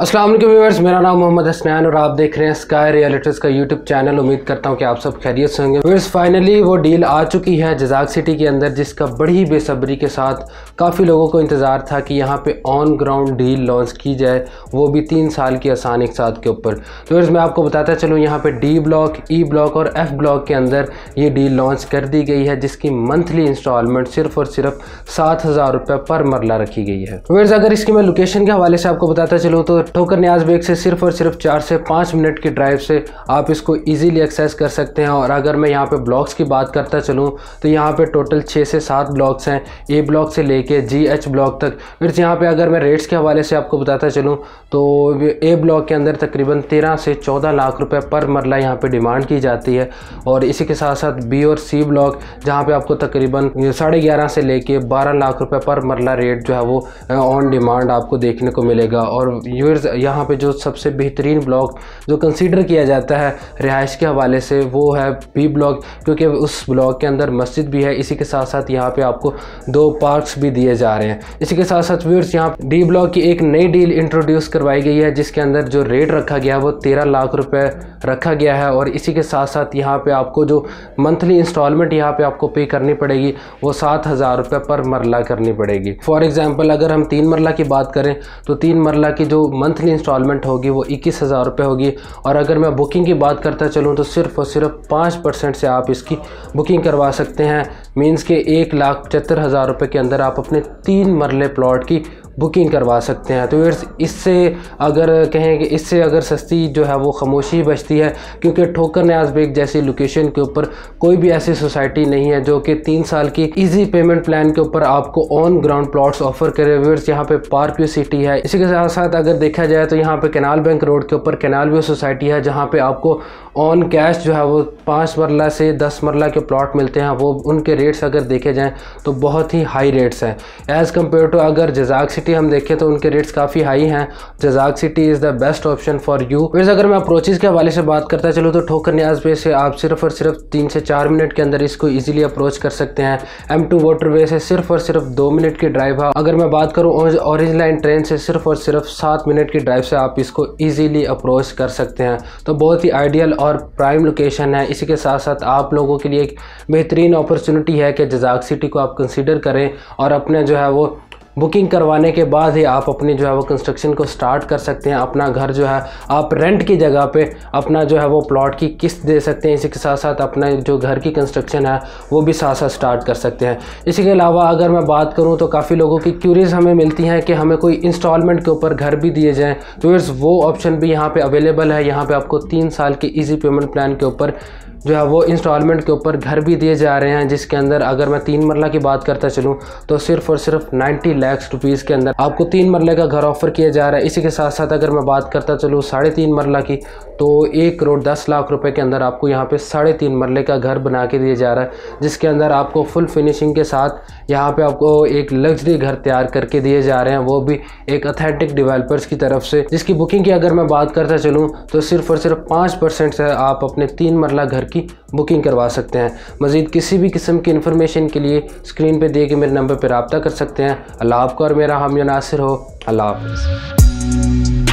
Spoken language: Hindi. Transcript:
अस्सलाम वालेकुम व्यूअर्स, मेरा नाम मोहम्मद हसनैन और आप देख रहे हैं स्काई रियलिटीज़ का यूट्यूब चैनल। उम्मीद करता हूं कि आप सब खैरियत से होंगे। व्यूअर्स, फाइनली वो डील आ चुकी है जजाक सिटी के अंदर, जिसका बड़ी ही बेसब्री के साथ काफ़ी लोगों को इंतज़ार था कि यहां पे ऑन ग्राउंड डील लॉन्च की जाए, वो भी 3 साल की आसान एक साथ के ऊपर। तो व्यूअर्स, मैं आपको बताता चलूँ, यहाँ पर डी ब्लॉक, ई ब्लॉक और एफ ब्लॉक के अंदर ये डील लॉन्च कर दी गई है, जिसकी मंथली इंस्टॉलमेंट सिर्फ और सिर्फ 7,000 रुपये पर मरला रखी गई है। व्यूअर्स, अगर इसकी मैं लोकेशन के हवाले से आपको बताता चलूँ तो ठोकर न्याज बेग से सिर्फ और सिर्फ 4 से 5 मिनट की ड्राइव से आप इसको इजीली एक्सेस कर सकते हैं। और अगर मैं यहाँ पे ब्लॉक्स की बात करता चलूँ तो यहाँ पे टोटल 6 से 7 ब्लॉक्स हैं, ए ब्लॉक से लेके GH ब्लॉक तक। फिर यहाँ पे अगर मैं रेट्स के हवाले से आपको बताता चलूँ तो ए ब्लॉक के अंदर तकरीबन 13 से 14 लाख रुपए पर मरला यहाँ पे डिमांड की जाती है। और इसी के साथ साथ बी और सी ब्लॉक, जहाँ पे आपको तकरीबन 11.5 से लेके 12 लाख रुपए पर मरला रेट जो है वो ऑन डिमांड आपको देखने को मिलेगा। और व्यूअर्स, यहाँ पे जो सबसे बेहतरीन ब्लॉक जो कंसीडर किया जाता है रिहाइश के हवाले से वो है बी ब्लॉक, क्योंकि उस ब्लॉक के अंदर मस्जिद भी है। इसी के साथ साथ यहाँ पे आपको 2 पार्क्स भी दिए जा रहे हैं। इसी के साथ साथ व्यूअर्स, यहाँ डी ब्लॉक की एक नई डील इंट्रोड्यूस करवाई गई है, जिसके अंदर जो रेट रखा गया है वो 13 लाख रुपए रखा गया है। और इसी के साथ साथ यहाँ पे आपको जो मंथली इंस्टॉलमेंट यहाँ पे आपको पे करनी पड़ेगी वो 7,000 रुपये पर मरला करनी पड़ेगी। फॉर एग्जाम्पल, अगर हम 3 मरला की बात करें तो 3 मरला की जो मंथली इंस्टॉलमेंट होगी वो 21,000 रुपये होगी। और अगर मैं बुकिंग की बात करता चलूँ तो सिर्फ और सिर्फ 5% से आप इसकी बुकिंग करवा सकते हैं। मीन्स के 1,75,000 रुपये के अंदर आप अपने 3 मरले प्लॉट की बुकिंग करवा सकते हैं। तो इससे अगर कहें कि इससे अगर सस्ती जो है वो खामोशी बचती है, क्योंकि ठोकर न्याज बेग जैसी लोकेशन के ऊपर कोई भी ऐसी सोसाइटी नहीं है जो कि 3 साल की इजी पेमेंट प्लान के ऊपर आपको ऑन ग्राउंड प्लॉट्स ऑफर करे। व्यूअर्स, यहाँ पे पार्क व्यू सिटी है। इसी के साथ साथ अगर देखा जाए तो यहाँ पे कैनाल बैंक रोड के ऊपर कैनाल व्यू सोसाइटी है, जहाँ पे आपको ऑन कैश जो है वो 5 मरला से 10 मरला के प्लॉट मिलते हैं। वो उनके रेट्स अगर देखे जाएँ तो बहुत ही हाई रेट्स हैं एज़ कम्पेयर टू अगर जजाक सिटी हम देखें तो उनके रेट्स काफ़ी हाई हैं। जजाक city is the best option for you. वैसे अगर मैं अप्रोचेज़ के हवाले से बात करता चलूँ तो ठोकर न्याज वे से आप सिर्फ और सिर्फ 3 से 4 मिनट के अंदर इसको इजीली अप्रोच कर सकते हैं। M2 वाटरवे से सिर्फ और सिर्फ 2 मिनट की ड्राइव है। अगर मैं बात करूँ ऑरेंज लाइन ट्रेन से सिर्फ और सिर्फ 7 मिनट की ड्राइव से आप इसको ईजीली अप्रोच कर सकते हैं। तो बहुत ही आइडियल और प्राइम लोकेशन है। इसी के साथ साथ आप लोगों के लिए एक बेहतरीन अपॉर्चुनिटी है कि जजाक सिटी को आप कंसीडर करें और अपने जो है वो बुकिंग करवाने के बाद ही आप अपनी जो है वो कंस्ट्रक्शन को स्टार्ट कर सकते हैं। अपना घर जो है आप रेंट की जगह पे अपना जो है वो प्लॉट की किस्त दे सकते हैं। इसी के साथ साथ अपना जो घर की कंस्ट्रक्शन है वो भी साथ साथ स्टार्ट कर सकते हैं। इसी के अलावा अगर मैं बात करूं तो काफ़ी लोगों की क्यूरीज हमें मिलती हैं कि हमें कोई इंस्टॉलमेंट के ऊपर घर भी दिए जाएँ, तो वो ऑप्शन भी यहाँ पर अवेलेबल है। यहाँ पर आपको 3 साल के ईजी पेमेंट प्लान के ऊपर जो है वो इंस्टॉलमेंट के ऊपर घर भी दिए जा रहे हैं, जिसके अंदर अगर मैं 3 मरला की बात करता चलूँ तो सिर्फ और सिर्फ 90 लाख रुपीज़ के अंदर आपको 3 मरले का घर ऑफर किया जा रहा है। इसी के साथ साथ अगर मैं बात करता चलूँ 3.5 मरला की तो 1,10,00,000 रुपए के अंदर आपको यहाँ पे 3.5 मरले का घर बना के दिया जा रहा है, जिसके अंदर आपको फुल फिनिशिंग के साथ यहाँ पे आपको एक लग्जरी घर तैयार करके दिए जा रहे हैं, वो भी एक ऑथेंटिक डेवलपर्स की तरफ से, जिसकी बुकिंग की अगर मैं बात करता चलूँ तो सिर्फ और सिर्फ 5% से आप अपने 3 मरला घर की बुकिंग करवा सकते हैं। मज़ीद किसी भी किस्म की इन्फॉर्मेशन के लिए स्क्रीन पे दिए गए मेरे नंबर पर रब्ता कर सकते हैं। अल्लाह आपका और मेरा हामी नासिर हो। अल्लाह हाफ़िज़।